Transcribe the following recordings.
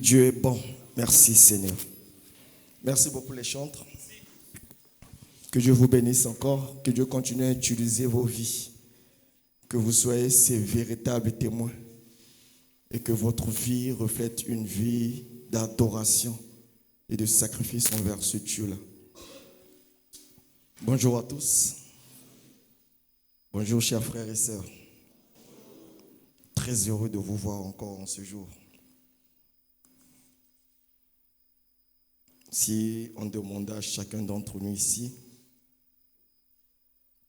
Dieu est bon. Merci Seigneur. Merci beaucoup les chantres. Que Dieu vous bénisse encore. Que Dieu continue à utiliser vos vies. Que vous soyez ces véritables témoins. Et que votre vie reflète une vie d'adoration et de sacrifice envers ce Dieu-là. Bonjour à tous. Bonjour chers frères et sœurs. Très heureux de vous voir encore en ce jour. Si on demandait à chacun d'entre nous ici,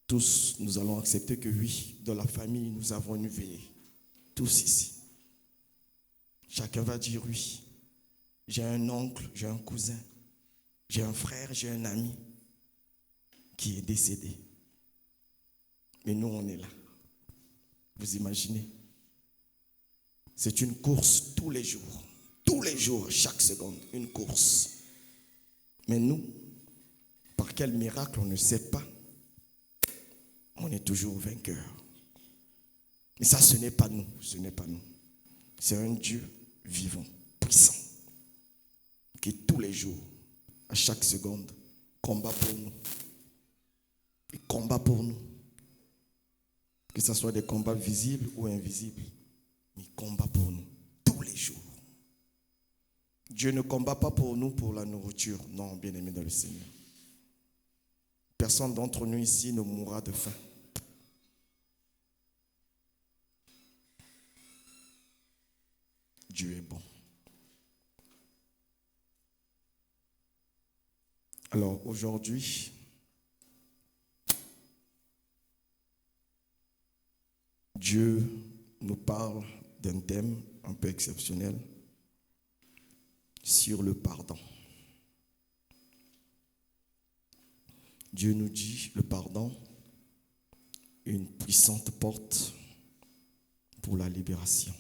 tous nous allons accepter que oui, dans la famille, nous avons une veillée. Tous ici. Chacun va dire oui. J'ai un oncle, j'ai un cousin, j'ai un frère, j'ai un ami qui est décédé. Mais nous, on est là. Vous imaginez? C'est une course tous les jours, chaque seconde, une course. Mais nous, par quel miracle, on ne sait pas, on est toujours vainqueurs. Mais ça, ce n'est pas nous, C'est un Dieu vivant, puissant, qui tous les jours, à chaque seconde, combat pour nous. Il combat pour nous. Que ce soit des combats visibles ou invisibles, il combat pour nous tous les jours. Dieu ne combat pas pour nous pour la nourriture. Non, bien-aimé dans le Seigneur. Personne d'entre nous ici ne mourra de faim. Dieu est bon. Alors aujourd'hui, Dieu nous parle d'un thème un peu exceptionnel sur le pardon. Dieu nous dit le pardon, une puissante porte pour la libération.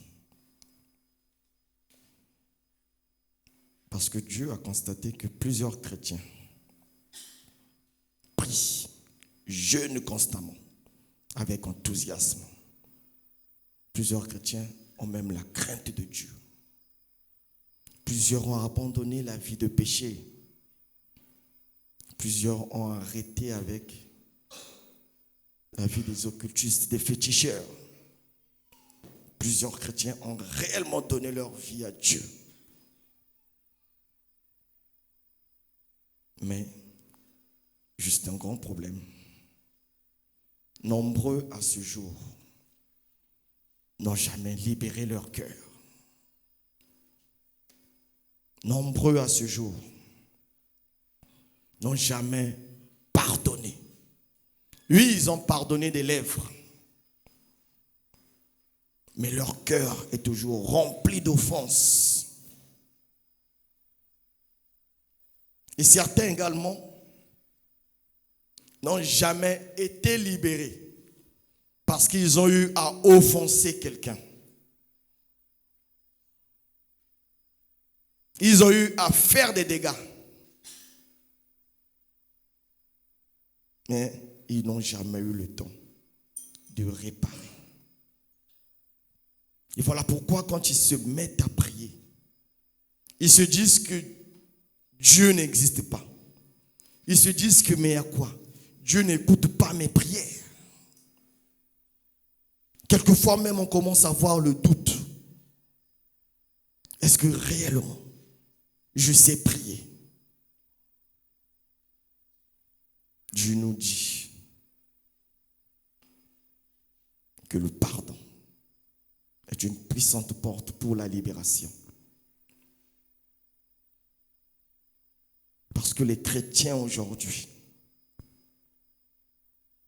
Parce que Dieu a constaté que plusieurs chrétiens prient, jeûnent constamment, avec enthousiasme. Plusieurs chrétiens ont même la crainte de Dieu. Plusieurs ont abandonné la vie de péché. Plusieurs ont arrêté avec la vie des occultistes, des féticheurs. Plusieurs chrétiens ont réellement donné leur vie à Dieu. Mais, juste un grand problème. Nombreux à ce jour n'ont jamais libéré leur cœur. Nombreux à ce jour n'ont jamais pardonné. Oui, ils ont pardonné des lèvres, mais leur cœur est toujours rempli d'offenses. Et certains également n'ont jamais été libérés parce qu'ils ont eu à offenser quelqu'un. Ils ont eu à faire des dégâts. Mais ils n'ont jamais eu le temps de réparer. Et voilà pourquoi quand ils se mettent à prier, ils se disent que Dieu n'existe pas. Ils se disent que mais à quoi? Dieu n'écoute pas mes prières. Quelquefois même on commence à avoir le doute. Est-ce que réellement je sais prier? Dieu nous dit que le pardon est une puissante porte pour la libération. Parce que les chrétiens aujourd'hui,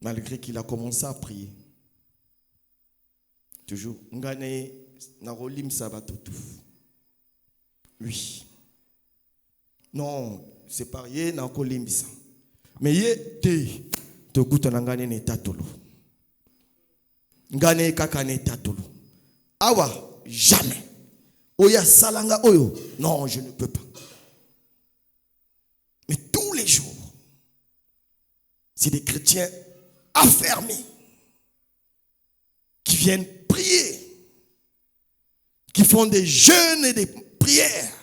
malgré qu'il a commencé à prier, toujours, oui. Non, c'est pas rien, n'a pas limbisa. Mais te kuta ngane ne tatolo. Ngane kaka ne tatolo. Awa, jamais. Oya salanga oyo. Non, je ne peux pas. Mais tous les jours, c'est des chrétiens affermis qui viennent prier, qui font des jeûnes et des prières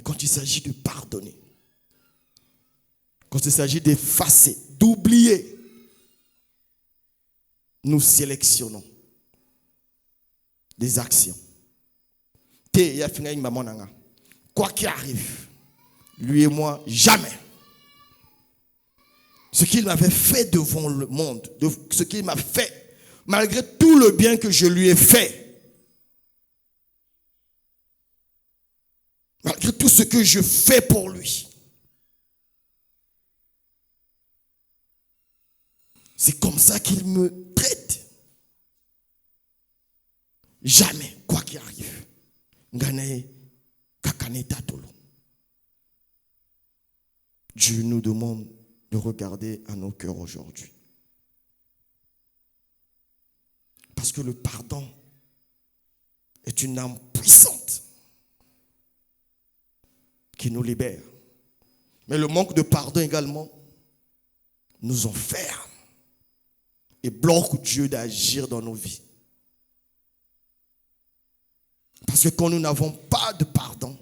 quand il s'agit de pardonner, quand il s'agit d'effacer, d'oublier, nous sélectionnons des actions. Quoi qu'il arrive, lui et moi, jamais. Ce qu'il m'avait fait devant le monde, ce qu'il m'a fait, malgré tout le bien que je lui ai fait, malgré tout ce que je fais pour lui, c'est comme ça qu'il me traite. Jamais, quoi qu'il arrive. Dieu nous demande de regarder à nos cœurs aujourd'hui. Parce que le pardon est une âme puissante qui nous libère. Mais le manque de pardon également nous enferme et bloque Dieu d'agir dans nos vies. Parce que quand nous n'avons pas de pardon,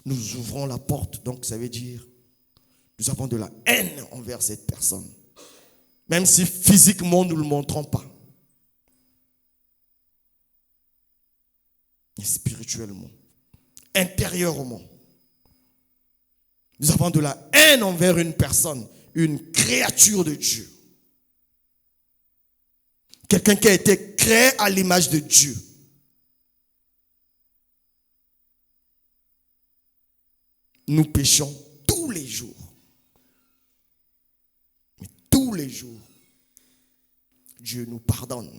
nous ouvrons la porte. Donc ça veut dire, nous avons de la haine envers cette personne. Même si physiquement nous ne le montrons pas. Et spirituellement, intérieurement, nous avons de la haine envers une personne, une créature de Dieu. Quelqu'un qui a été créé à l'image de Dieu. Nous péchons tous les jours. Mais tous les jours, Dieu nous pardonne.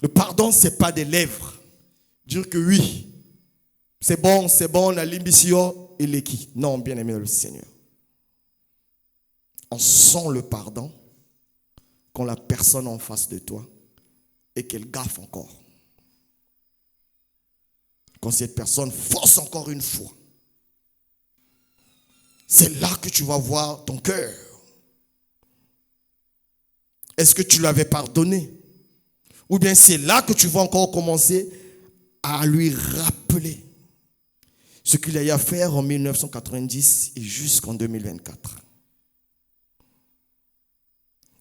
Le pardon, ce n'est pas des lèvres. Dire que oui, c'est bon, la limbisio et l'équi. Non, bien aimé le Seigneur. On sent le pardon quand la personne en face de toi et qu'elle gaffe encore. Quand cette personne force encore une fois. C'est là que tu vas voir ton cœur. Est-ce que tu l'avais pardonné? Ou bien c'est là que tu vas encore commencer à lui rappeler ce qu'il a eu à faire en 1990 et jusqu'en 2024.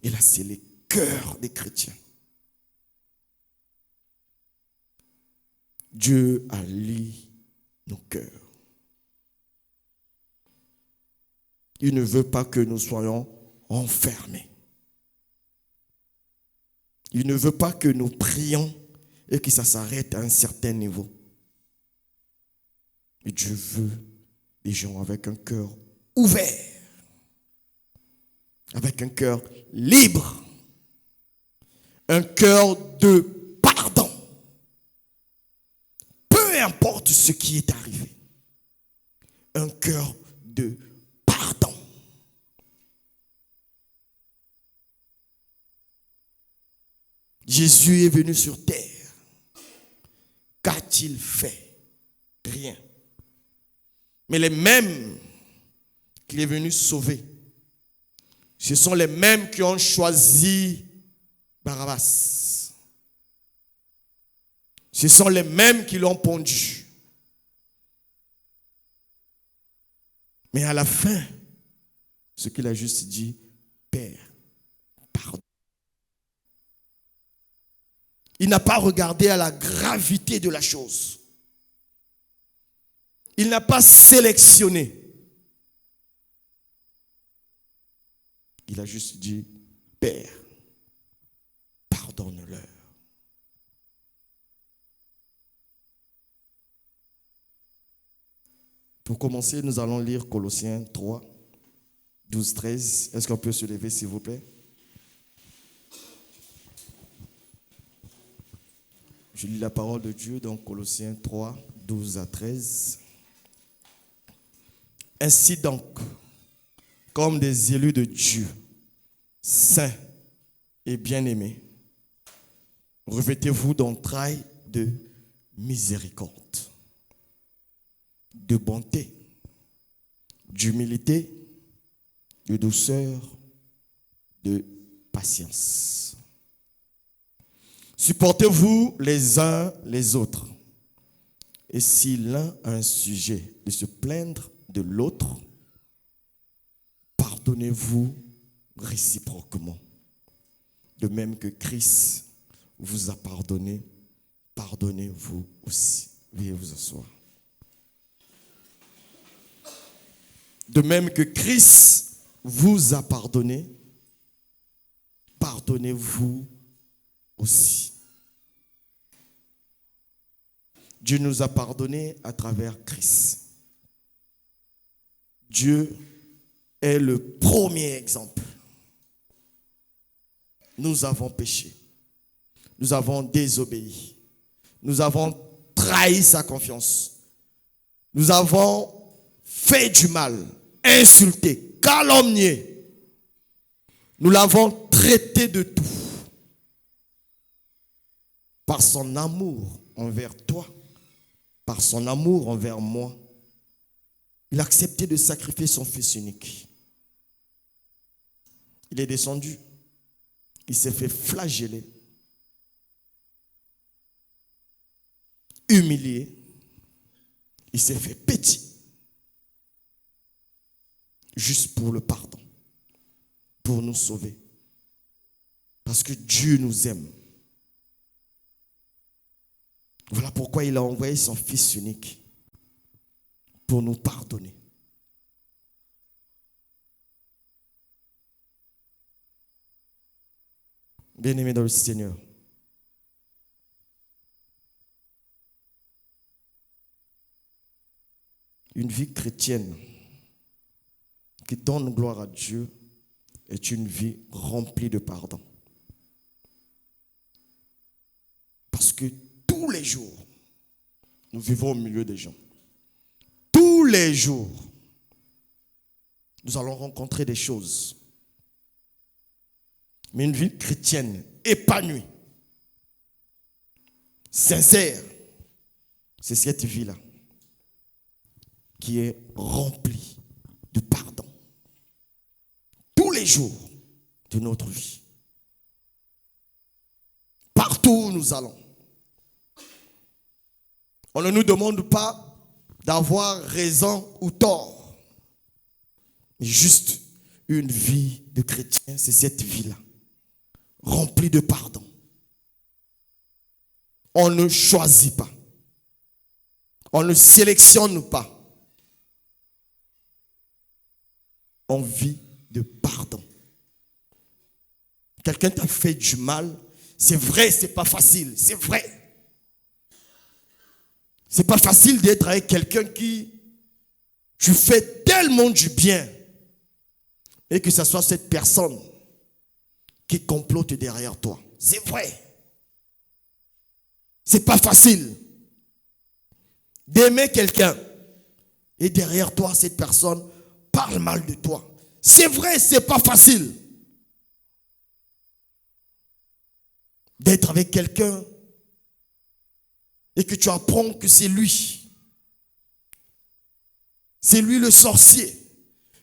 Et là, c'est les cœurs des chrétiens. Dieu a lié nos cœurs. Il ne veut pas que nous soyons enfermés. Il ne veut pas que nous prions et que ça s'arrête à un certain niveau. Mais Dieu veut des gens avec un cœur ouvert, avec un cœur libre, un cœur de pardon. Peu importe ce qui est arrivé, un cœur de pardon. Jésus est venu sur terre. Qu'a-t-il fait? Rien. Mais les mêmes qu'il est venu sauver, ce sont les mêmes qui ont choisi Barabbas. Ce sont les mêmes qui l'ont pendu. Mais à la fin, ce qu'il a juste dit, Père, pardon. Il n'a pas regardé à la gravité de la chose. Il n'a pas sélectionné. Il a juste dit, Père, pardonne-leur. Pour commencer, nous allons lire Colossiens 3, 12, 13. Est-ce qu'on peut se lever, s'il vous plaît? Je lis la parole de Dieu dans Colossiens 3, 12 à 13. Ainsi donc, comme des élus de Dieu, saints et bien-aimés, revêtez-vous d'entrailles de miséricorde, de bonté, d'humilité, de douceur, de patience. Supportez-vous les uns les autres. Et si l'un a un sujet de se plaindre de l'autre, pardonnez-vous réciproquement. De même que Christ vous a pardonné, pardonnez-vous aussi. Veuillez vous asseoir. De même que Christ vous a pardonné, pardonnez-vous aussi. Dieu nous a pardonné à travers Christ. Dieu est le premier exemple. Nous avons péché. Nous avons désobéi. Nous avons trahi sa confiance. Nous avons fait du mal, insulté, calomnié. Nous l'avons traité de tout. Par son amour envers toi, par son amour envers moi, il a accepté de sacrifier son fils unique. Il est descendu. Il s'est fait flageller, humilié. Il s'est fait petit, juste pour le pardon, pour nous sauver. Parce que Dieu nous aime. Voilà pourquoi il a envoyé son fils unique pour nous pardonner. Bien-aimés dans le Seigneur, une vie chrétienne qui donne gloire à Dieu est une vie remplie de pardon. Parce que tous les jours, nous vivons au milieu des gens. Tous les jours, nous allons rencontrer des choses. Mais une vie chrétienne épanouie, sincère, c'est cette vie-là qui est remplie de pardon. Tous les jours de notre vie. Partout où nous allons. On ne nous demande pas d'avoir raison ou tort. Mais juste une vie de chrétien, c'est cette vie-là. Remplie de pardon. On ne choisit pas. On ne sélectionne pas. On vit de pardon. Quelqu'un t'a fait du mal, c'est vrai, c'est pas facile, c'est vrai. C'est pas facile d'être avec quelqu'un qui tu fais tellement du bien et que ce soit cette personne qui complote derrière toi. C'est vrai. C'est pas facile d'aimer quelqu'un et derrière toi, cette personne parle mal de toi. C'est vrai, c'est pas facile d'être avec quelqu'un et que tu apprends que c'est lui. C'est lui le sorcier.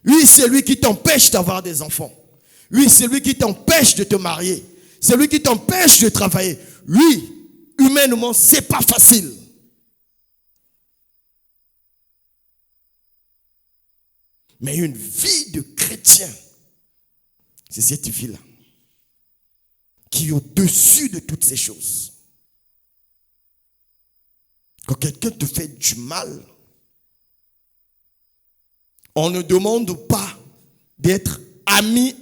Lui, c'est lui qui t'empêche d'avoir des enfants. Lui, c'est lui qui t'empêche de te marier. C'est lui qui t'empêche de travailler. Lui, humainement, c'est pas facile. Mais une vie de chrétien, c'est cette vie-là qui est au-dessus de toutes ces choses. Quand quelqu'un te fait du mal, on ne demande pas d'être ami.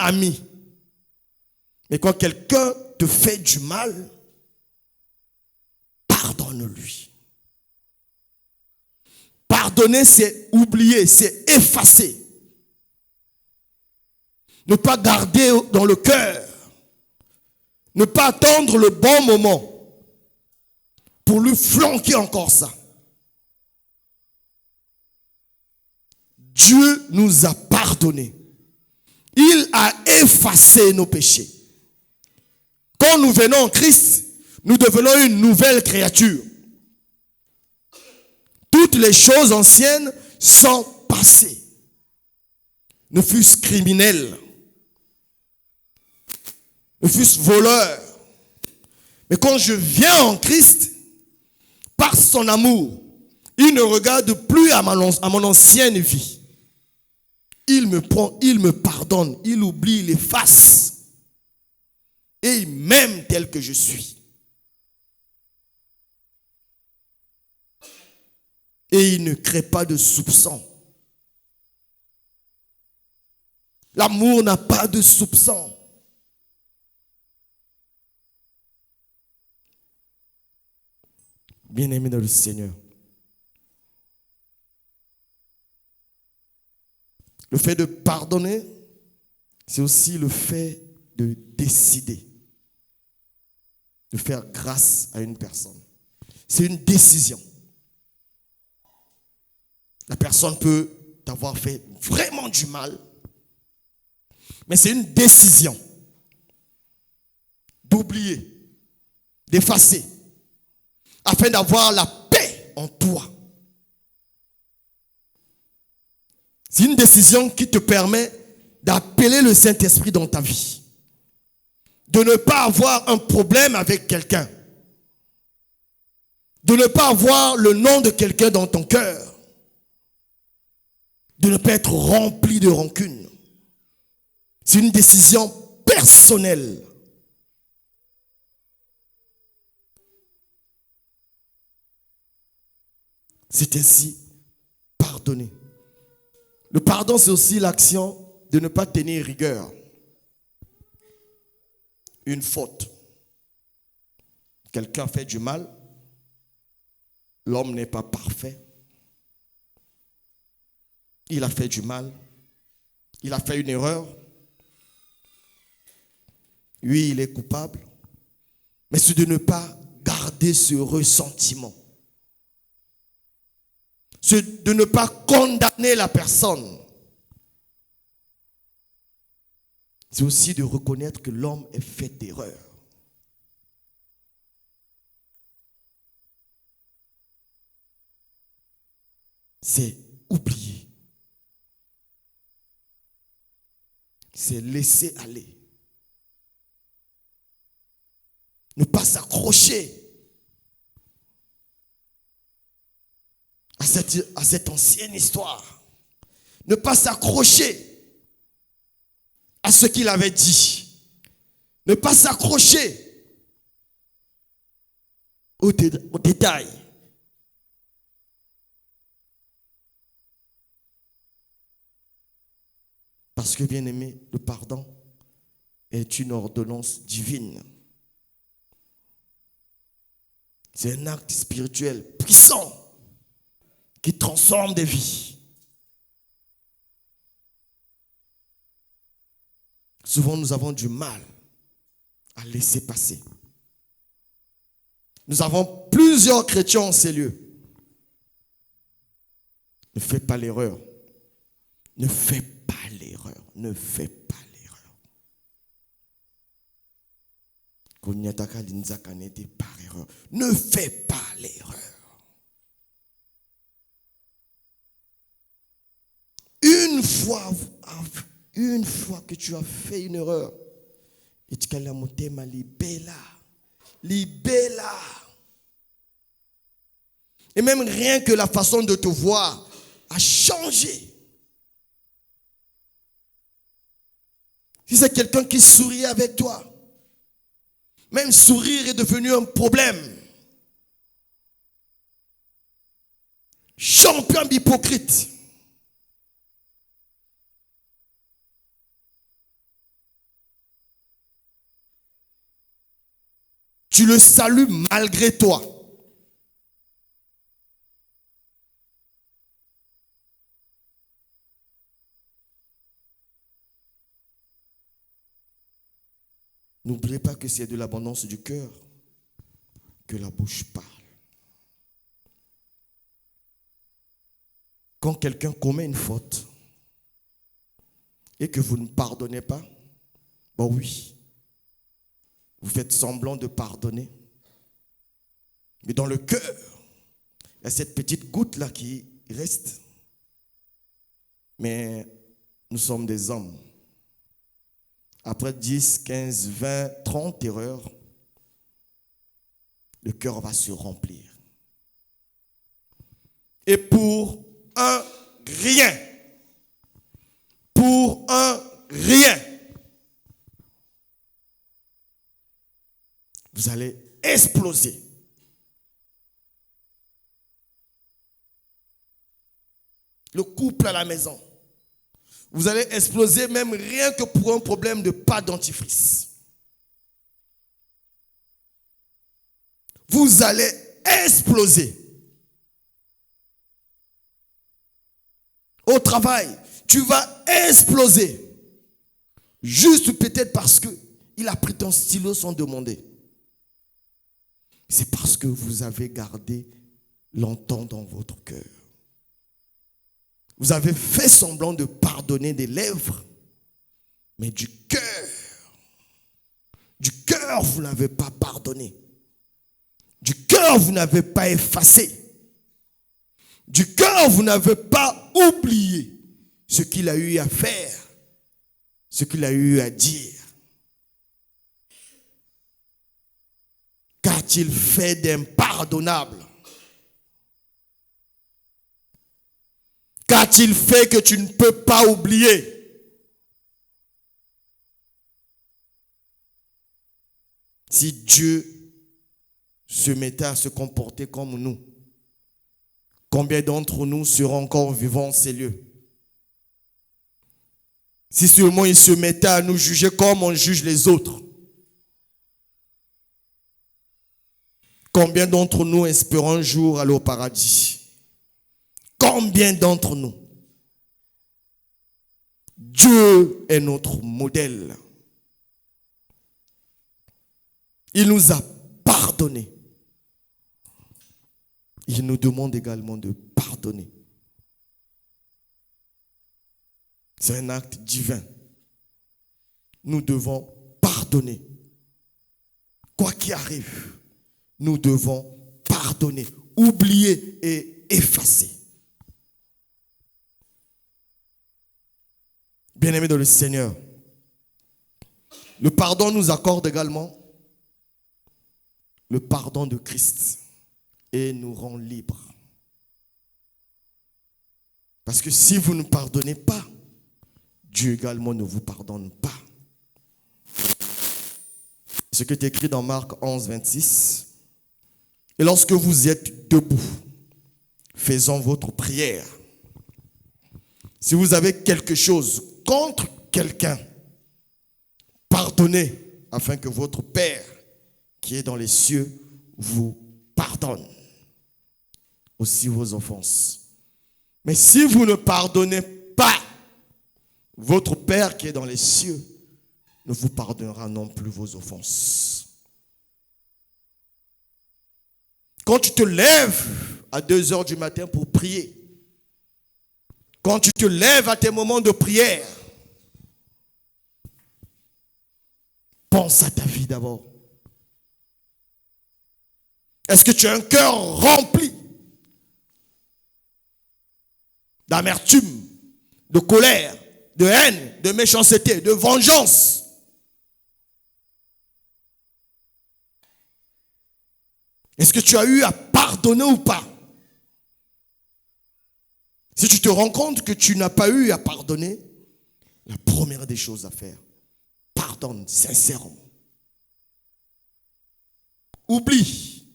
Mais quand quelqu'un te fait du mal, pardonne-lui. Pardonner, c'est oublier, c'est effacer. Ne pas garder dans le cœur. Ne pas attendre le bon moment pour lui flanquer encore ça. Dieu nous a pardonné. Il a effacé nos péchés. Quand nous venons en Christ, nous devenons une nouvelle créature. Toutes les choses anciennes sont passées. Ne fût-ce criminel, ne fût-ce voleur, Mais quand je viens en Christ, par son amour, il ne regarde plus à mon ancienne vie. Il me prend, il me pardonne, il oublie, il efface. Et il m'aime tel que je suis. Et il ne crée pas de soupçons. L'amour n'a pas de soupçons. Bien-aimé dans le Seigneur, le fait de pardonner, c'est aussi le fait de décider de faire grâce à une personne. C'est une décision. La personne peut t'avoir fait vraiment du mal, mais c'est une décision d'oublier, d'effacer, afin d'avoir la paix en toi. C'est une décision qui te permet d'appeler le Saint-Esprit dans ta vie. De ne pas avoir un problème avec quelqu'un. De ne pas avoir le nom de quelqu'un dans ton cœur. De ne pas être rempli de rancune. C'est une décision personnelle. C'est ainsi pardonner. Le pardon, c'est aussi l'action de ne pas tenir rigueur. Une faute. Quelqu'un fait du mal. L'homme n'est pas parfait. Il a fait du mal. Il a fait une erreur. Oui, il est coupable. Mais c'est de ne pas garder ce ressentiment. C'est de ne pas condamner la personne. C'est aussi de reconnaître que l'homme est fait d'erreurs. C'est oublier. C'est laisser aller. Ne pas s'accrocher à cette ancienne histoire. Ne pas s'accrocher à ce qu'il avait dit. Ne pas s'accrocher aux détails. Parce que, bien aimé, le pardon est une ordonnance divine. C'est un acte spirituel puissant qui transforme des vies. Souvent, nous avons du mal à laisser passer. Nous avons plusieurs chrétiens en ces lieux. Ne fais pas l'erreur. Ne fais pas l'erreur. Ne fais pas l'erreur. Par erreur. Ne fais pas l'erreur. Une fois que tu as fait une erreur, et tu as monté ma libella. Et même rien que la façon de te voir a changé. Si c'est quelqu'un qui sourit avec toi, même sourire est devenu un problème. Champion d'hypocrite. Tu le salues malgré toi. N'oubliez pas que c'est de l'abondance du cœur que la bouche parle. Quand quelqu'un commet une faute et que vous ne pardonnez pas, bon oui, vous faites semblant de pardonner. Mais dans le cœur, il y a cette petite goutte-là qui reste. Mais nous sommes des hommes. Après 10, 15, 20, 30 erreurs, le cœur va se remplir. Et pour un rien, vous allez exploser. Le couple à la maison. Vous allez exploser même rien que pour un problème de pâte dentifrice. Vous allez exploser. Au travail, tu vas exploser. Juste peut-être parce qu'il a pris ton stylo sans demander. C'est parce que vous avez gardé longtemps dans votre cœur. Vous avez fait semblant de pardonner des lèvres, mais du cœur, vous n'avez pas pardonné. Du cœur, vous n'avez pas effacé. Du cœur, vous n'avez pas oublié ce qu'il a eu à faire, ce qu'il a eu à dire. Qu'a-t-il fait d'impardonnable? Qu'a-t-il fait que tu ne peux pas oublier? Si Dieu se mettait à se comporter comme nous, combien d'entre nous seront encore vivants en ces lieux? Si seulement il se mettait à nous juger comme on juge les autres, combien d'entre nous espérons un jour aller au paradis? Combien d'entre nous? Dieu est notre modèle. Il nous a pardonné. Il nous demande également de pardonner. C'est un acte divin. Nous devons pardonner. Quoi qu'il arrive, nous devons pardonner, oublier et effacer. Bien-aimés dans le Seigneur, le pardon nous accorde également le pardon de Christ et nous rend libres. Parce que si vous ne pardonnez pas, Dieu également ne vous pardonne pas. Ce qui est écrit dans Marc 11, 26. Et lorsque vous êtes debout, faisons votre prière. Si vous avez quelque chose contre quelqu'un, pardonnez afin que votre Père qui est dans les cieux vous pardonne aussi vos offenses. Mais si vous ne pardonnez pas, votre Père qui est dans les cieux ne vous pardonnera non plus vos offenses. Quand tu te lèves à 2 heures du matin pour prier, quand tu te lèves à tes moments de prière, pense à ta vie d'abord. Est-ce que tu as un cœur rempli d'amertume, de colère, de haine, de méchanceté, de vengeance? Est-ce que tu as eu à pardonner ou pas? Si tu te rends compte que tu n'as pas eu à pardonner, la première des choses à faire, pardonne sincèrement. Oublie,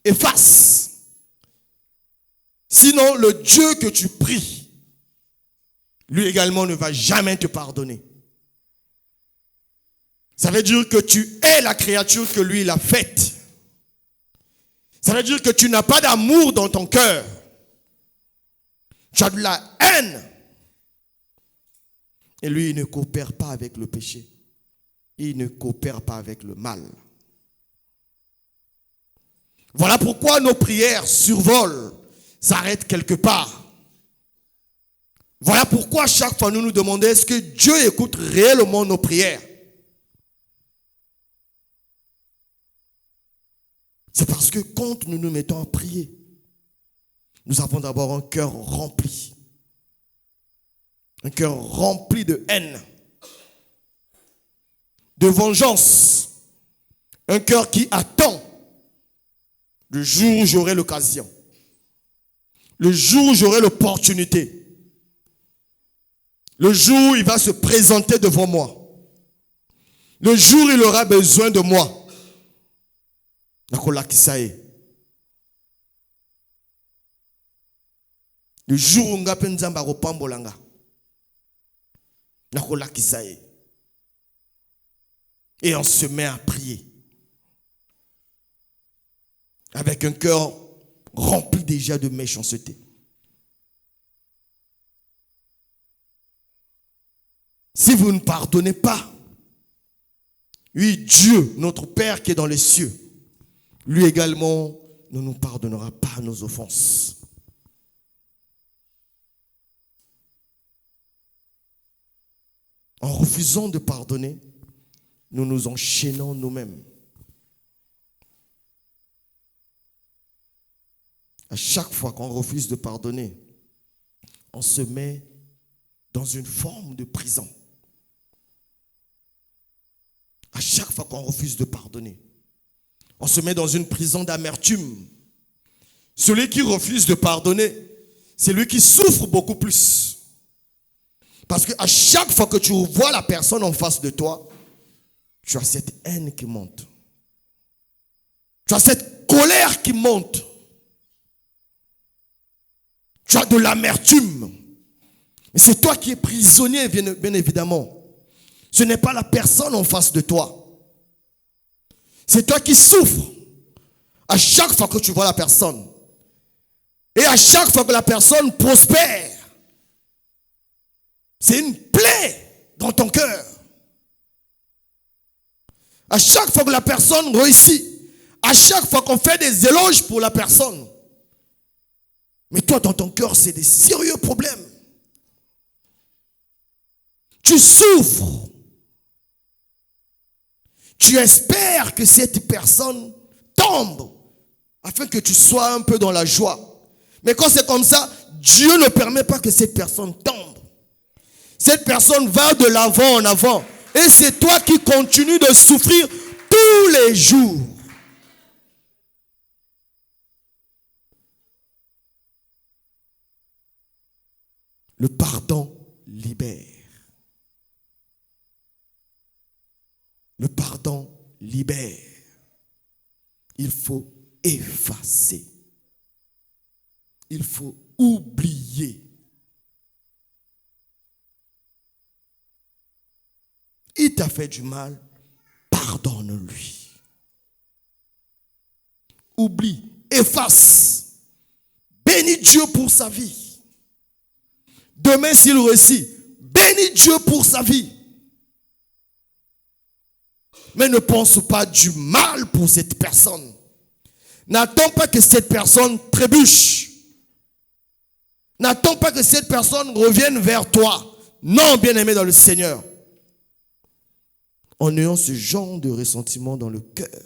efface. Sinon, le Dieu que tu pries, lui également ne va jamais te pardonner. Ça veut dire que tu es la créature que lui il a faite. Ça veut dire que tu n'as pas d'amour dans ton cœur. Tu as de la haine. Et lui, il ne coopère pas avec le péché. Il ne coopère pas avec le mal. Voilà pourquoi nos prières survolent, s'arrêtent quelque part. Voilà pourquoi chaque fois nous nous demandons est-ce que Dieu écoute réellement nos prières? C'est parce que quand nous nous mettons à prier, nous avons d'abord un cœur rempli. Un cœur rempli de haine, de vengeance. Un cœur qui attend Le jour où j'aurai l'occasion, le jour où j'aurai l'opportunité, le jour où il va se présenter devant moi, le jour où il aura besoin de moi, le jour où ngape nzamba kopambolanga, et on se met à prier avec un cœur rempli déjà de méchanceté. Si vous ne pardonnez pas, oui, Dieu, notre Père qui est dans les cieux, lui également ne nous pardonnera pas nos offenses. En refusant de pardonner, nous nous enchaînons nous-mêmes. À chaque fois qu'on refuse de pardonner, on se met dans une forme de prison. À chaque fois qu'on refuse de pardonner, on se met dans une prison d'amertume. Celui qui refuse de pardonner, c'est lui qui souffre beaucoup plus. Parce qu'à chaque fois que tu vois la personne en face de toi, tu as cette haine qui monte. Tu as cette colère qui monte. Tu as de l'amertume. Mais c'est toi qui es prisonnier, bien évidemment. Ce n'est pas la personne en face de toi. C'est toi qui souffres à chaque fois que tu vois la personne. Et à chaque fois que la personne prospère, c'est une plaie dans ton cœur. À chaque fois que la personne réussit, à chaque fois qu'on fait des éloges pour la personne, mais toi dans ton cœur c'est des sérieux problèmes. Tu souffres. Tu espères que cette personne tombe afin que tu sois un peu dans la joie. Mais quand c'est comme ça, Dieu ne permet pas que cette personne tombe. Cette personne va de l'avant en avant. Et c'est toi qui continues de souffrir tous les jours. Le pardon libère. Le pardon libère. Il faut effacer. Il faut oublier. Il t'a fait du mal, pardonne-lui. Oublie, efface. Bénis Dieu pour sa vie. Demain, s'il réussit, bénis Dieu pour sa vie. Mais ne pense pas du mal pour cette personne. N'attends pas que cette personne trébuche. N'attends pas que cette personne revienne vers toi. Non, bien-aimé dans le Seigneur. En ayant ce genre de ressentiment dans le cœur,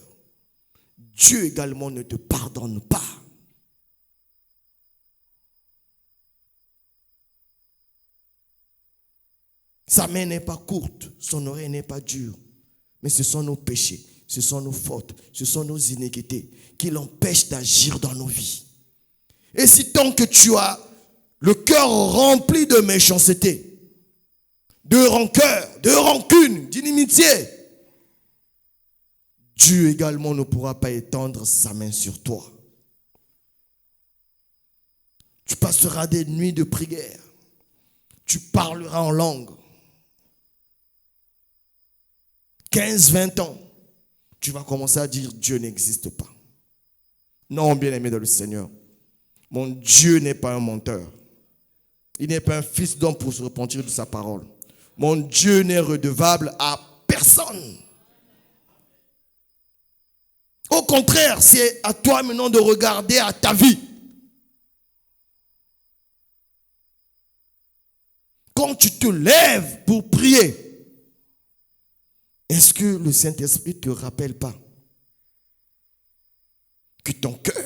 Dieu également ne te pardonne pas. Sa main n'est pas courte, son oreille n'est pas dure. Mais ce sont nos péchés, ce sont nos fautes, ce sont nos iniquités qui l'empêchent d'agir dans nos vies. Et si tant que tu as le cœur rempli de méchanceté, de rancœur, de rancune, d'inimitié, Dieu également ne pourra pas étendre sa main sur toi. Tu passeras des nuits de prière. Tu parleras en langue. 15, 20 ans, tu vas commencer à dire Dieu n'existe pas. Non, bien-aimé dans le Seigneur, mon Dieu n'est pas un menteur. Il n'est pas un fils d'homme pour se repentir de sa parole. Mon Dieu n'est redevable à personne. Au contraire, c'est à toi maintenant de regarder à ta vie. Quand tu te lèves pour prier, est-ce que le Saint-Esprit ne te rappelle pas que ton cœur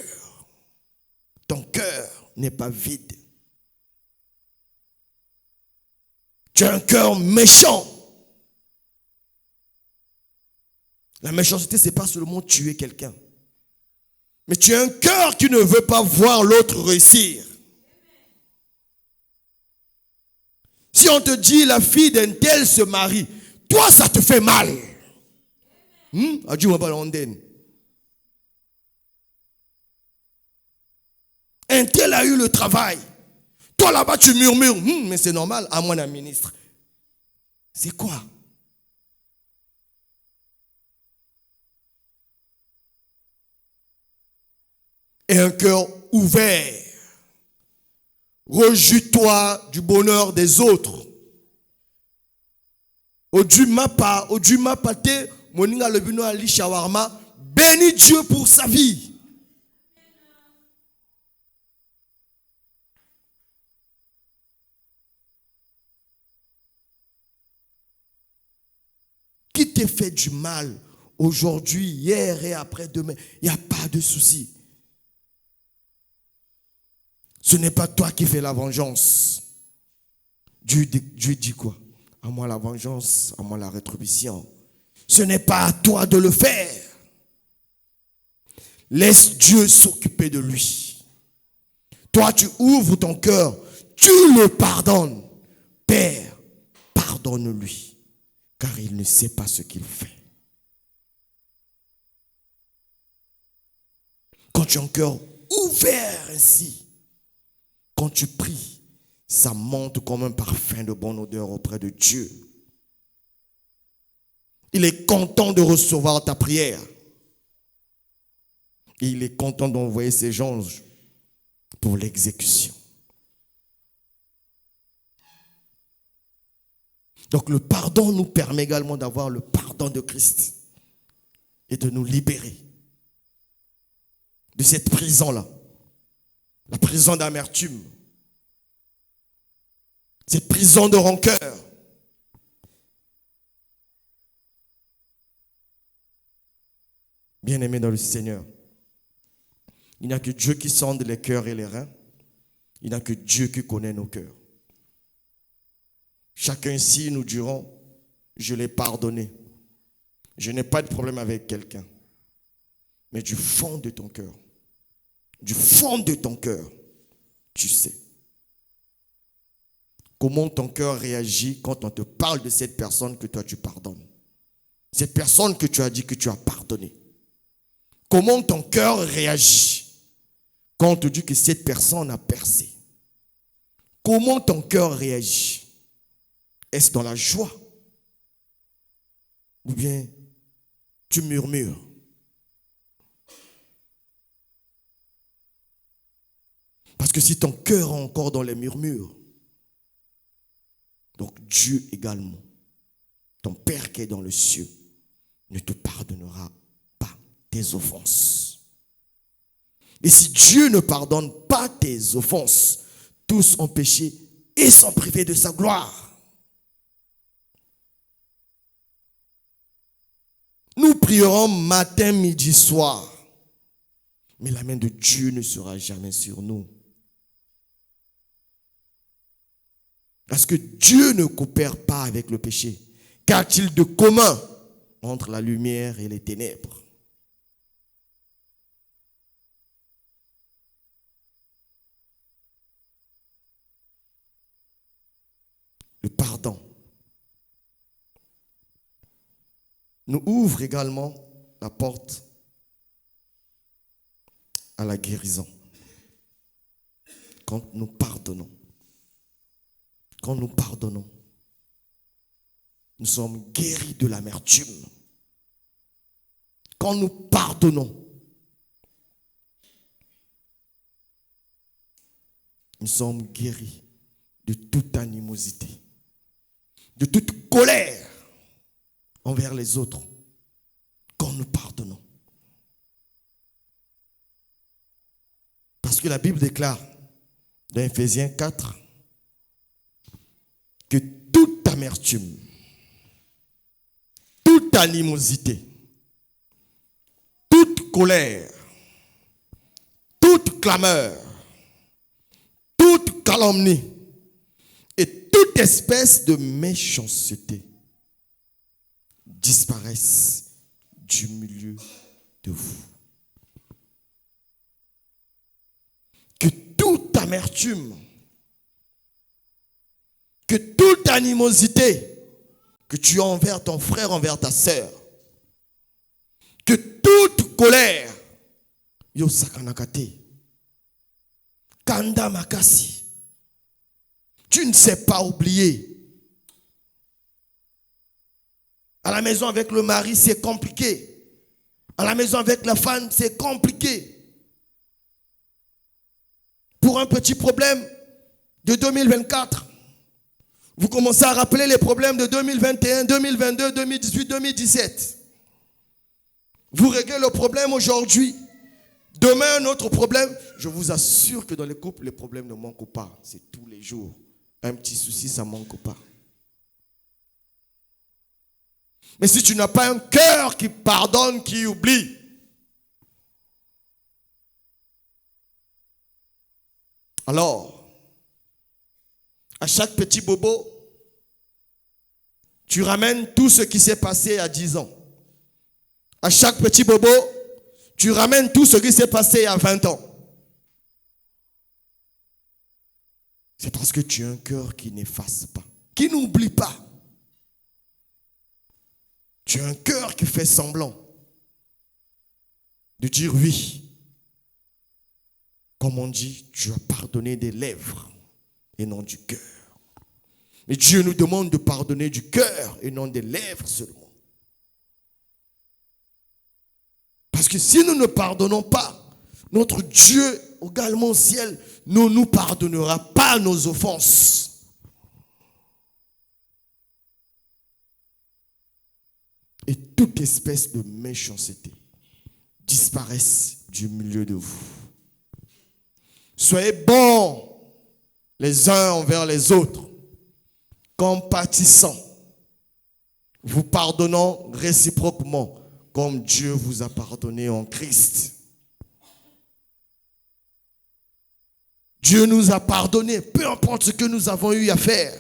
n'est pas vide? Tu as un cœur méchant. La méchanceté, ce n'est pas seulement tuer quelqu'un. Mais tu as un cœur qui ne veut pas voir l'autre réussir. Si on te dit la fille d'un tel se marie, toi ça te fait mal. Un tel a eu le travail. Toi là-bas tu murmures, mais c'est normal, à moi la ministre. C'est quoi? Et un cœur ouvert. Rejouis-toi du bonheur des autres. Bénis Dieu pour sa vie. Qui t'a fait du mal aujourd'hui, hier et après-demain, il n'y a pas de souci. Ce n'est pas toi qui fais la vengeance. Dieu dit quoi? À moi la vengeance, à moi la rétribution. Ce n'est pas à toi de le faire. Laisse Dieu s'occuper de lui. Toi, tu ouvres ton cœur, tu le pardonnes. Père, pardonne-lui, car il ne sait pas ce qu'il fait. Quand tu as un cœur ouvert ainsi, quand tu pries, ça monte comme un parfum de bonne odeur auprès de Dieu. Il est content de recevoir ta prière. Et il est content d'envoyer ses anges pour l'exécution. Donc le pardon nous permet également d'avoir le pardon de Christ et de nous libérer de cette prison-là. La prison d'amertume. Cette prison de rancœur. Bien-aimés dans le Seigneur, il n'y a que Dieu qui sonde les cœurs et les reins. Il n'y a que Dieu qui connaît nos cœurs. Chacun ici, nous dirons, je l'ai pardonné. Je n'ai pas de problème avec quelqu'un. Mais du fond de ton cœur, tu sais. Comment ton cœur réagit quand on te parle de cette personne que toi tu pardonnes. Cette personne que tu as dit que tu as pardonné. Comment ton cœur réagit quand on te dit que cette personne a percé. Comment ton cœur réagit? Est-ce dans la joie? Ou bien tu murmures? Parce que si ton cœur est encore dans les murmures, donc Dieu également, ton Père qui est dans le ciel, ne te pardonnera pas tes offenses. Et si Dieu ne pardonne pas tes offenses, tous ont péché et sont privés de sa gloire. Nous prierons matin, midi, soir, mais la main de Dieu ne sera jamais sur nous. Parce que Dieu ne coopère pas avec le péché. Qu'a-t-il de commun entre la lumière et les ténèbres? Le pardon nous ouvre également la porte à la guérison. Quand nous pardonnons, nous sommes guéris de l'amertume. Quand nous pardonnons, nous sommes guéris de toute animosité, de toute colère envers les autres. Quand nous pardonnons. Parce que la Bible déclare dans Ephésiens 4 que toute amertume, toute animosité, toute colère, toute clameur, toute calomnie et toute espèce de méchanceté disparaissent du milieu de vous. amertume, que toute animosité que tu as envers ton frère, envers ta sœur, que toute colère, yo sakanakate, kanda makasi, tu ne sais pas oublier. À la maison avec le mari, c'est compliqué. À la maison avec la femme, c'est compliqué. Pour un petit problème de 2024, vous commencez à rappeler les problèmes de 2021, 2022, 2018, 2017. Vous réglez le problème aujourd'hui. Demain, un autre problème. Je vous assure que dans les couples, les problèmes ne manquent pas. C'est tous les jours. Un petit souci, ça ne manque pas. Mais si tu n'as pas un cœur qui pardonne, qui oublie, alors, à chaque petit bobo, tu ramènes tout ce qui s'est passé à 10 ans. À chaque petit bobo, tu ramènes tout ce qui s'est passé il y a 20 ans. C'est parce que tu as un cœur qui n'efface pas, qui n'oublie pas. Tu as un cœur qui fait semblant de dire oui. Comme on dit, tu as pardonné des lèvres et non du cœur. Mais Dieu nous demande de pardonner du cœur et non des lèvres seulement. Parce que si nous ne pardonnons pas, notre Dieu, également au ciel, ne nous pardonnera pas nos offenses. Et toute espèce de méchanceté disparaisse du milieu de vous. Soyez bons les uns envers les autres, compatissants, vous pardonnant réciproquement, comme Dieu vous a pardonné en Christ. Dieu nous a pardonné, peu importe ce que nous avons eu à faire.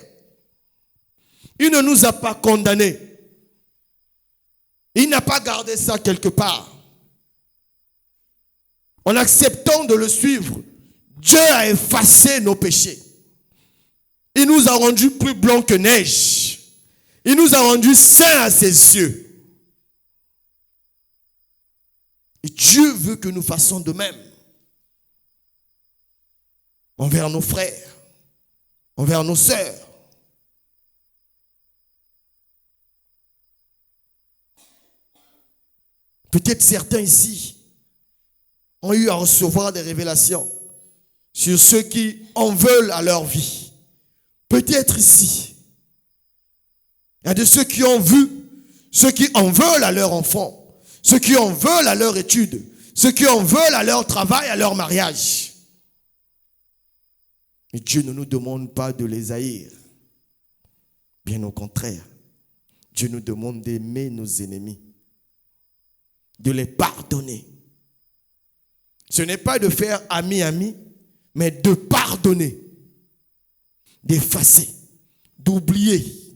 Il ne nous a pas condamnés. Il n'a pas gardé ça quelque part. En acceptant de le suivre, Dieu a effacé nos péchés. Il nous a rendus plus blancs que neige. Il nous a rendus saints à ses yeux. Et Dieu veut que nous fassions de même. Envers nos frères, envers nos sœurs. Peut-être certains ici ont eu à recevoir des révélations sur ceux qui en veulent à leur vie. Peut-être ici, il y a de ceux qui ont vu, ceux qui en veulent à leur enfant, ceux qui en veulent à leur étude, ceux qui en veulent à leur travail, à leur mariage. Mais Dieu ne nous demande pas de les haïr. Bien au contraire, Dieu nous demande d'aimer nos ennemis, de les pardonner. Ce n'est pas de faire ami-ami, mais de pardonner, d'effacer, d'oublier,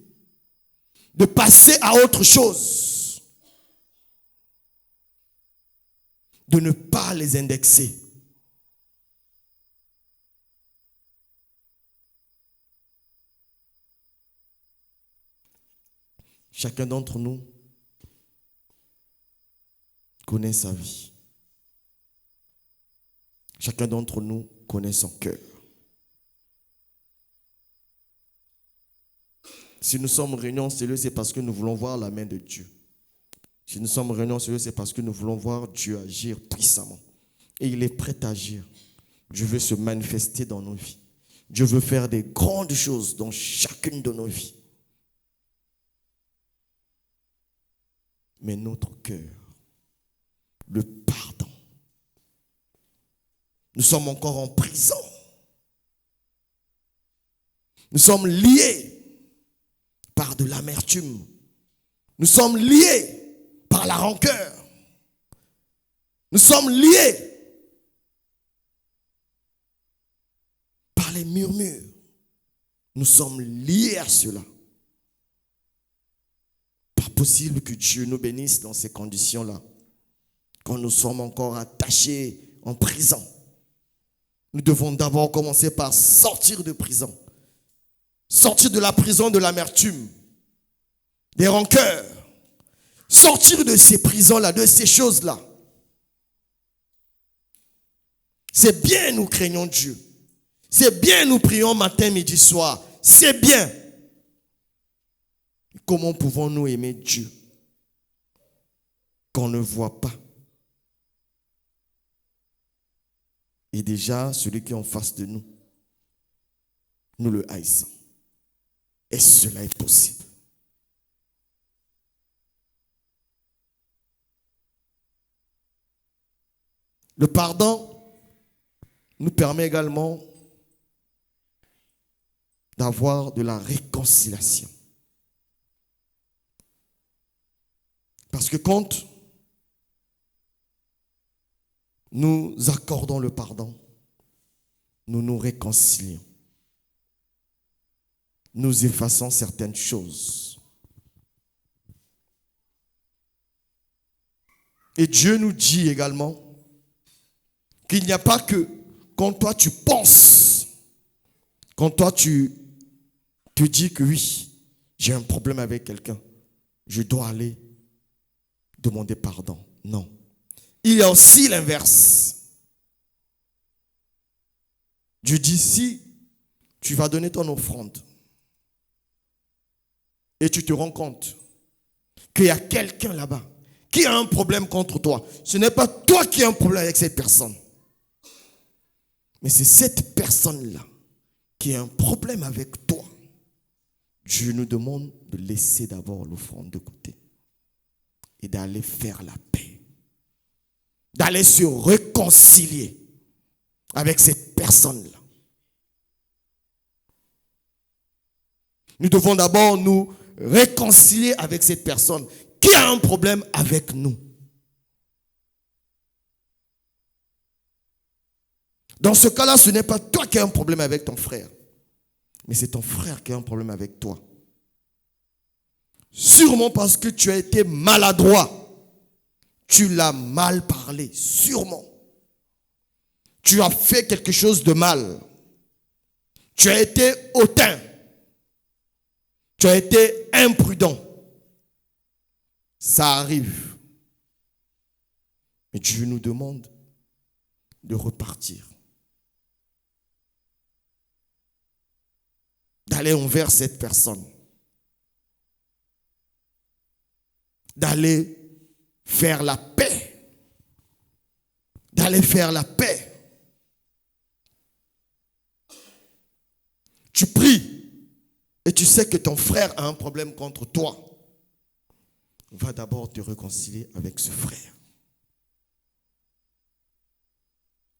de passer à autre chose, de ne pas les indexer. Chacun d'entre nous connaît sa vie. Chacun d'entre nous connaît son cœur. Si nous sommes réunis en cellule, c'est parce que nous voulons voir la main de Dieu. Si nous sommes réunis en cellule, c'est parce que nous voulons voir Dieu agir puissamment. Et il est prêt à agir. Dieu veut se manifester dans nos vies. Dieu veut faire des grandes choses dans chacune de nos vies. Mais notre cœur, le pardon. Nous sommes encore en prison. Nous sommes liés par de l'amertume. Nous sommes liés par la rancœur. Nous sommes liés par les murmures. Nous sommes liés à cela. Pas possible que Dieu nous bénisse dans ces conditions-là, quand nous sommes encore attachés en prison. Nous devons d'abord commencer par sortir de prison. Sortir de la prison de l'amertume, des rancœurs. Sortir de ces prisons-là, de ces choses-là. C'est bien, nous craignons Dieu. C'est bien, nous prions matin, midi, soir. C'est bien. Comment pouvons-nous aimer Dieu qu'on ne voit pas? Et déjà, celui qui est en face de nous, nous le haïssons. Est-ce que cela est possible? Le pardon nous permet également d'avoir de la réconciliation. Parce que quand nous accordons le pardon, nous nous réconcilions. Nous effaçons certaines choses. Et Dieu nous dit également qu'il n'y a pas que quand toi tu penses, quand toi tu te dis que oui, j'ai un problème avec quelqu'un, je dois aller demander pardon. Non. Il y a aussi l'inverse. Dieu dit, si tu vas donner ton offrande et tu te rends compte qu'il y a quelqu'un là-bas qui a un problème contre toi, ce n'est pas toi qui as un problème avec cette personne, mais c'est cette personne-là qui a un problème avec toi. Dieu nous demande de laisser d'abord l'offrande de côté et d'aller faire la paix, d'aller se réconcilier avec cette personne-là. Nous devons d'abord nous réconcilier avec cette personne qui a un problème avec nous. Dans ce cas-là, ce n'est pas toi qui as un problème avec ton frère, mais c'est ton frère qui a un problème avec toi. Sûrement parce que tu as été maladroit. Tu l'as mal parlé, sûrement. Tu as fait quelque chose de mal. Tu as été hautain. Tu as été imprudent. Ça arrive. Mais Dieu nous demande de repartir. D'aller envers cette personne. D'aller faire la paix. D'aller faire la paix. Tu pries et tu sais que ton frère a un problème contre toi. Va d'abord te réconcilier avec ce frère.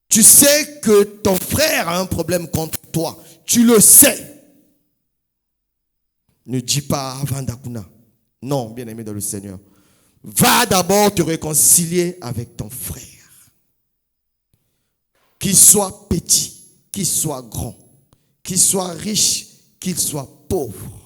Tu sais que ton frère a un problème contre toi. Tu le sais. Ne dis pas Vandakuna. Non, bien-aimé dans le Seigneur. Va d'abord te réconcilier avec ton frère. Qu'il soit petit, qu'il soit grand, qu'il soit riche, qu'il soit pauvre.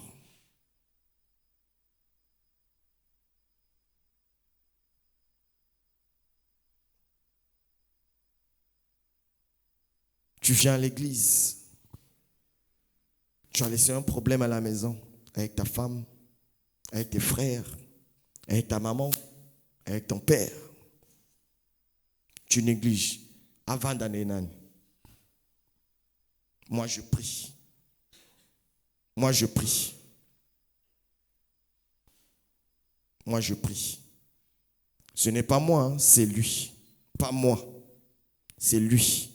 Tu viens à l'église. Tu as laissé un problème à la maison avec ta femme, avec tes frères, avec ta maman, avec ton père. Tu négliges. Avant d'aller, moi je prie. Moi je prie. Moi je prie. Ce n'est pas moi, hein, c'est lui. Pas moi. C'est lui.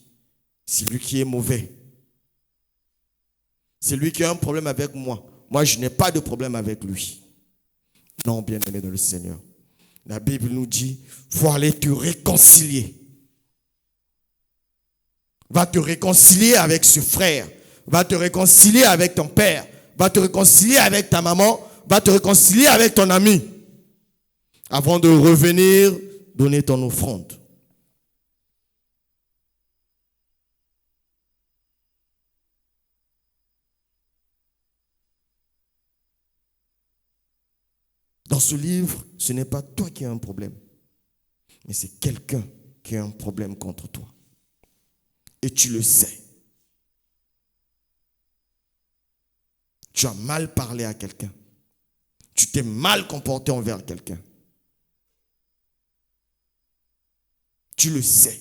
C'est lui qui est mauvais. C'est lui qui a un problème avec moi. Moi, je n'ai pas de problème avec lui. Non, bien-aimé dans le Seigneur. La Bible nous dit, il faut aller te réconcilier. Va te réconcilier avec ce frère. Va te réconcilier avec ton père. Va te réconcilier avec ta maman. Va te réconcilier avec ton ami. Avant de revenir, donner ton offrande. Dans ce livre, ce n'est pas toi qui as un problème, mais c'est quelqu'un qui a un problème contre toi. et tu le sais. Tu as mal parlé à quelqu'un. Tu t'es mal comporté envers quelqu'un. Tu le sais.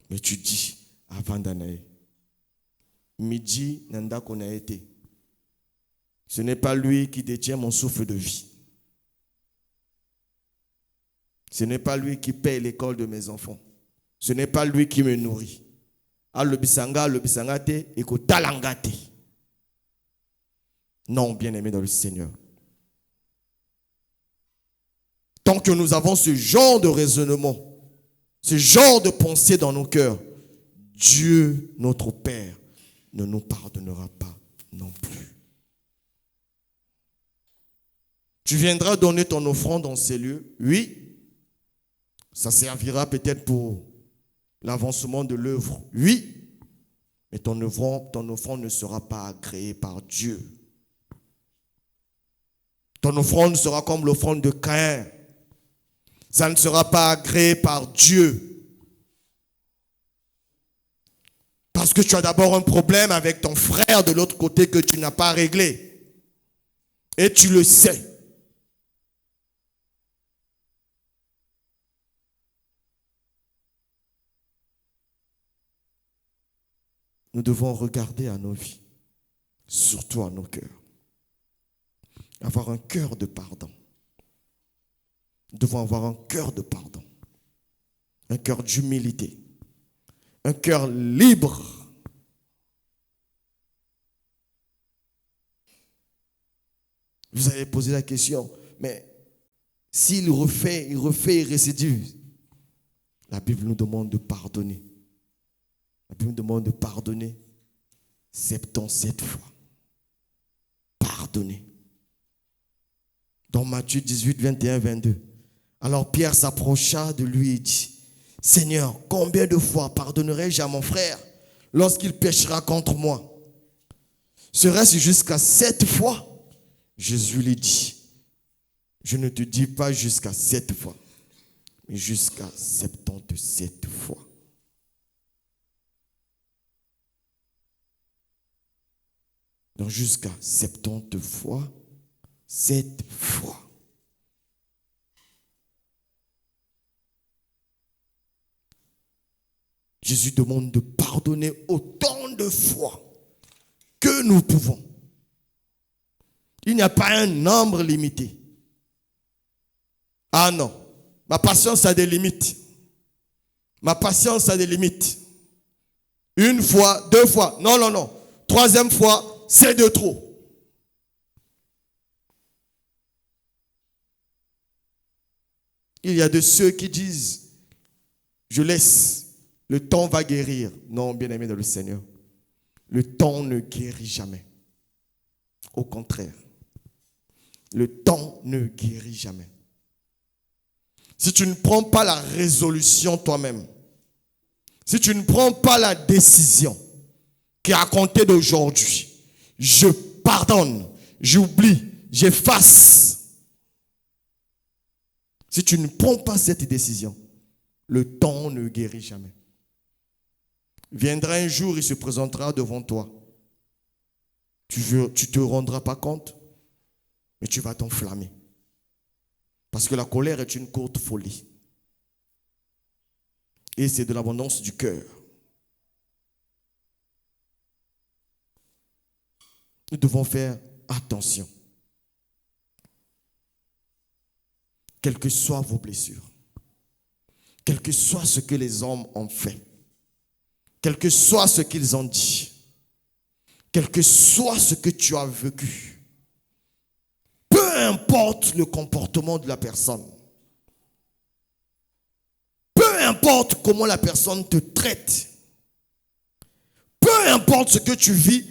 Mais tu dis, avant d'anaï, midi, nanda qu'on a été. Ce n'est pas lui qui détient mon souffle de vie. Ce n'est pas lui qui paye l'école de mes enfants. Ce n'est pas lui qui me nourrit. Le bisanga te, et ko talanga te. Non, bien-aimé dans le Seigneur. Tant que nous avons ce genre de raisonnement, ce genre de pensée dans nos cœurs, Dieu, notre Père, ne nous pardonnera pas non plus. Tu viendras donner ton offrande dans ces lieux, oui. Ça servira peut-être pour l'avancement de l'œuvre, oui. Mais ton offrande ne sera pas agréée par Dieu. Ton offrande sera comme l'offrande de Caïn. Ça ne sera pas agréé par Dieu. Parce que tu as d'abord un problème avec ton frère de l'autre côté que tu n'as pas réglé. Et tu le sais. Nous devons regarder à nos vies, surtout à nos cœurs. Avoir un cœur de pardon. Nous devons avoir un cœur de pardon. Un cœur d'humilité. Un cœur libre. Vous avez posé la question, mais s'il refait, il récidive. La Bible nous demande de pardonner. La Bible nous demande de pardonner 77 fois. Pardonner. Dans Matthieu 18, 21, 22. Alors Pierre s'approcha de lui et dit, Seigneur, combien de fois pardonnerai-je à mon frère lorsqu'il péchera contre moi? Serait-ce jusqu'à 7 fois? Jésus lui dit, je ne te dis pas jusqu'à 7 fois, mais jusqu'à 77 fois. Donc jusqu'à 70 fois, 7 fois. Jésus demande de pardonner autant de fois que nous pouvons. Il n'y a pas un nombre limité. Ah non, ma patience a des limites. Ma patience a des limites. Une fois, 2 fois, non, non, non. 3e fois, c'est de trop. Il y a de ceux qui disent, je laisse, le temps va guérir. Non, bien-aimé dans le Seigneur, le temps ne guérit jamais. Au contraire, le temps ne guérit jamais. Si tu ne prends pas la résolution toi-même, si tu ne prends pas la décision qu'à compter d'aujourd'hui, je pardonne, j'oublie, j'efface. Si tu ne prends pas cette décision, le temps ne guérit jamais. Viendra un jour, il se présentera devant toi. Tu ne te rendras pas compte, mais tu vas t'enflammer. Parce que la colère est une courte folie. Et c'est de l'abondance du cœur. Nous devons faire attention. Quelles que soient vos blessures, quel que soit ce que les hommes ont fait, quel que soit ce qu'ils ont dit, quel que soit ce que tu as vécu, peu importe le comportement de la personne, peu importe comment la personne te traite, peu importe ce que tu vis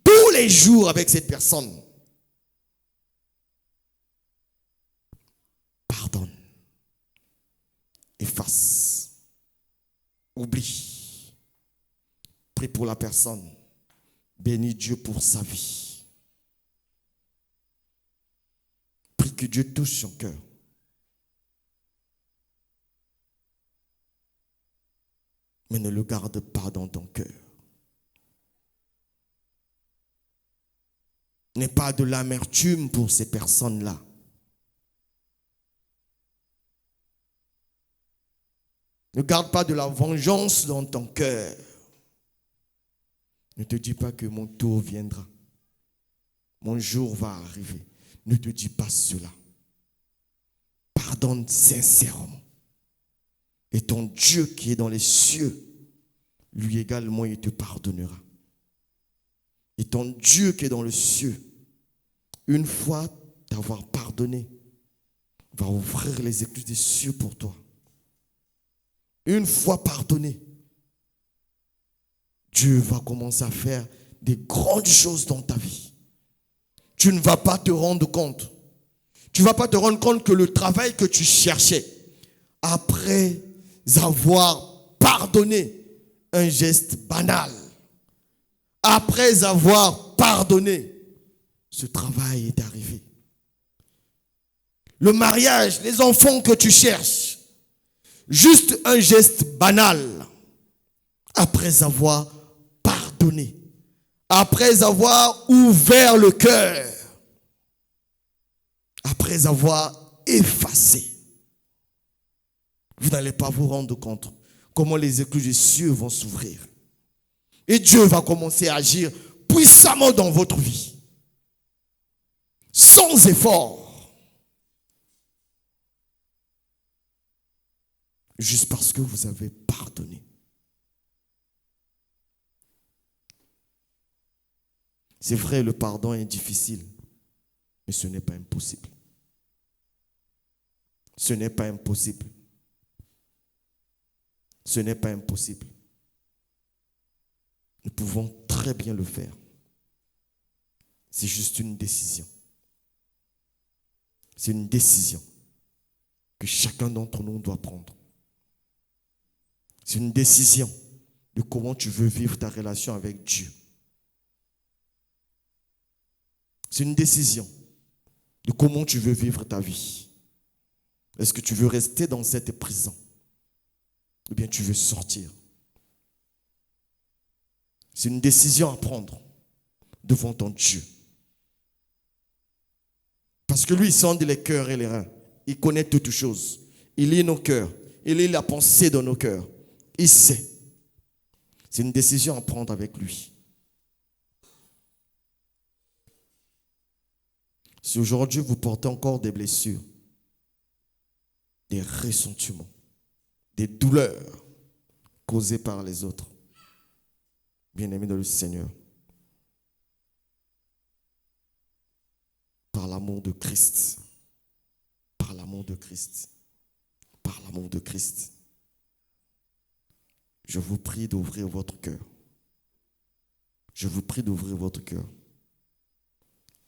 tous les jours avec cette personne, pardonne, efface, oublie, prie pour la personne, bénis Dieu pour sa vie, prie que Dieu touche son cœur. mais ne le garde pas dans ton cœur. N'aie pas de l'amertume pour ces personnes-là. Ne garde pas de la vengeance dans ton cœur. Ne te dis pas que mon tour viendra. Mon jour va arriver. Ne te dis pas cela. Pardonne sincèrement. Et ton Dieu qui est dans les cieux, lui également, il te pardonnera. Et ton Dieu qui est dans le cieux, une fois t'avoir pardonné, va ouvrir les écluses des cieux pour toi. Une fois pardonné, Dieu va commencer à faire des grandes choses dans ta vie. Tu ne vas pas te rendre compte. Tu ne vas pas te rendre compte que le travail que tu cherchais, après avoir pardonné un geste banal, après avoir pardonné, ce travail est arrivé. Le mariage, les enfants que tu cherches, juste un geste banal, après avoir pardonné, après avoir ouvert le cœur, après avoir effacé, vous n'allez pas vous rendre compte comment les écluses des cieux vont s'ouvrir. Et Dieu va commencer à agir puissamment dans votre vie, sans effort, juste parce que vous avez pardonné. C'est vrai, le pardon est difficile, mais ce n'est pas impossible. Ce n'est pas impossible. Ce n'est pas impossible. Nous pouvons très bien le faire. C'est juste une décision. C'est une décision que chacun d'entre nous doit prendre. C'est une décision de comment tu veux vivre ta relation avec Dieu. C'est une décision de comment tu veux vivre ta vie. Est-ce que tu veux rester dans cette prison? Ou bien tu veux sortir? C'est une décision à prendre devant ton Dieu. Parce que lui, il sonde les cœurs et les reins. Il connaît toutes choses. Il lit nos cœurs. Il lit la pensée de nos cœurs. Il sait. C'est une décision à prendre avec lui. Si aujourd'hui vous portez encore des blessures, des ressentiments, des douleurs causées par les autres, bien-aimés dans le Seigneur, par l'amour de Christ, par l'amour de Christ, par l'amour de Christ, je vous prie d'ouvrir votre cœur. Je vous prie d'ouvrir votre cœur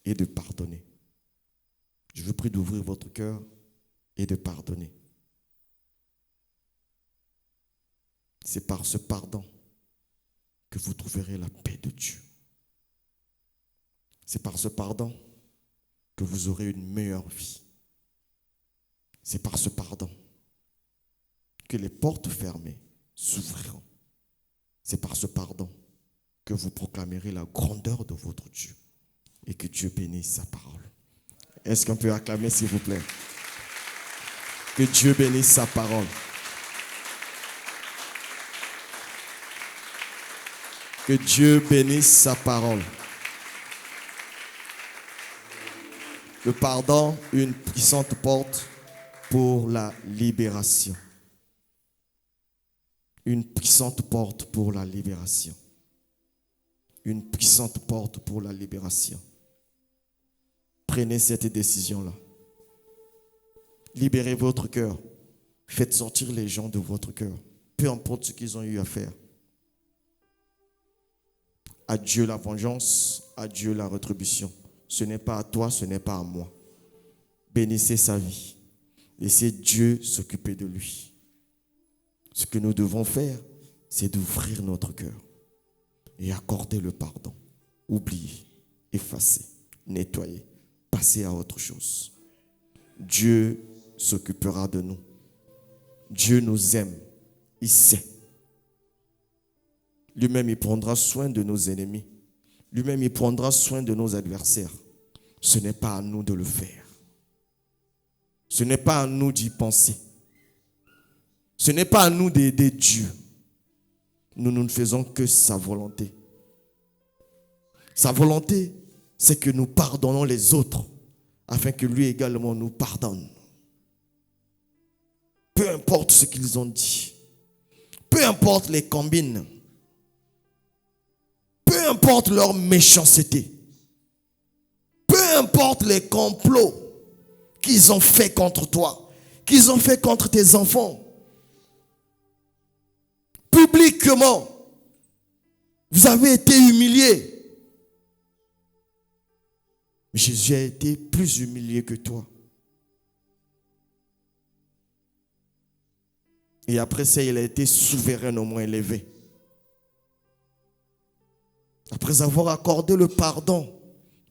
et de pardonner. Je vous prie d'ouvrir votre cœur et de pardonner. C'est par ce pardon que vous trouverez la paix de Dieu. C'est par ce pardon que vous aurez une meilleure vie. C'est par ce pardon que les portes fermées s'ouvriront. C'est par ce pardon que vous proclamerez la grandeur de votre Dieu et que Dieu bénisse sa parole. Est-ce qu'on peut acclamer, s'il vous plaît? Que Dieu bénisse sa parole. Que Dieu bénisse sa parole. Le pardon, une puissante porte pour la libération. Une puissante porte pour la libération. Une puissante porte pour la libération. Prenez cette décision-là. Libérez votre cœur. Faites sortir les gens de votre cœur. Peu importe ce qu'ils ont eu à faire. À Dieu la vengeance, à Dieu la rétribution. Ce n'est pas à toi, ce n'est pas à moi. Bénissez sa vie. Laissez Dieu s'occuper de lui. Ce que nous devons faire, c'est d'ouvrir notre cœur et accorder le pardon. Oublier, effacer, nettoyer, passer à autre chose. Dieu s'occupera de nous. Dieu nous aime. Il sait. Lui-même, il prendra soin de nos ennemis. Lui-même, il prendra soin de nos adversaires. Ce n'est pas à nous de le faire. Ce n'est pas à nous d'y penser. Ce n'est pas à nous d'aider Dieu. Nous ne faisons que sa volonté. Sa volonté, c'est que nous pardonnons les autres, afin que lui également nous pardonne. Peu importe ce qu'ils ont dit, peu importe les combines, peu importe leur méchanceté, peu importe les complots qu'ils ont fait contre toi, qu'ils ont fait contre tes enfants, publiquement, vous avez été humiliés. Jésus a été plus humilié que toi. Et après ça, il a été souverainement élevé. Après avoir accordé le pardon,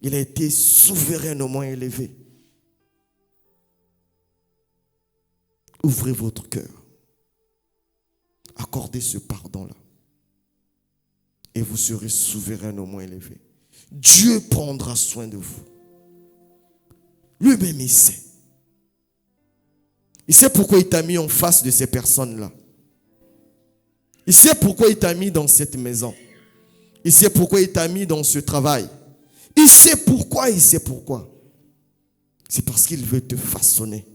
il a été souverainement élevé. Ouvrez votre cœur. Accordez ce pardon-là. Et vous serez souverainement élevé. Dieu prendra soin de vous. Lui-même, il sait. Il sait pourquoi il t'a mis en face de ces personnes-là. Il sait pourquoi il t'a mis dans cette maison. Il sait pourquoi il t'a mis dans ce travail. Il sait pourquoi, il sait pourquoi. C'est parce qu'il veut te façonner.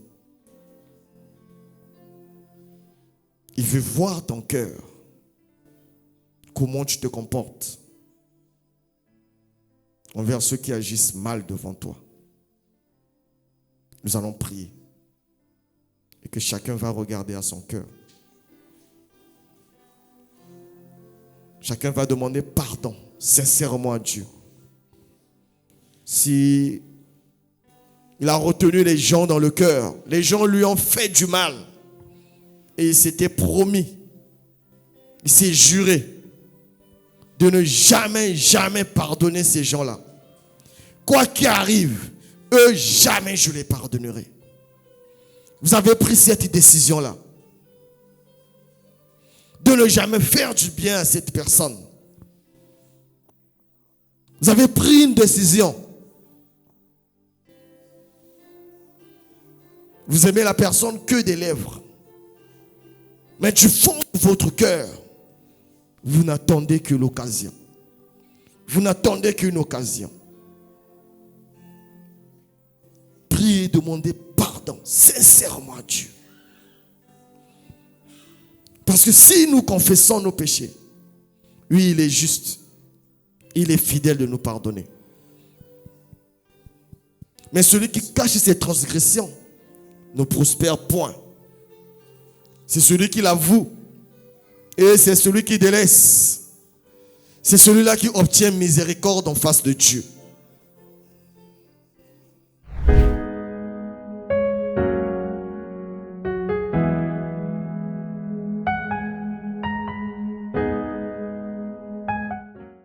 Il veut voir ton cœur. Comment tu te comportes envers ceux qui agissent mal devant toi. Nous allons prier. Et que chacun va regarder à son cœur. Chacun va demander pardon sincèrement à Dieu. Si il a retenu les gens dans le cœur, les gens lui ont fait du mal et il s'était promis, il s'est juré de ne jamais, jamais pardonner ces gens-là. Quoi qu'il arrive, eux, jamais je les pardonnerai. Vous avez pris cette décision-là de ne jamais faire du bien à cette personne. Vous avez pris une décision. Vous aimez la personne que des lèvres. Mais du fond de votre cœur, vous n'attendez que l'occasion. Vous n'attendez qu'une occasion. Priez et demandez pardon sincèrement à Dieu. Parce que si nous confessons nos péchés, lui, il est juste. Il est fidèle de nous pardonner. Mais celui qui cache ses transgressions ne prospère point. C'est celui qui l'avoue. Et c'est celui qui délaisse. C'est celui-là qui obtient miséricorde en face de Dieu.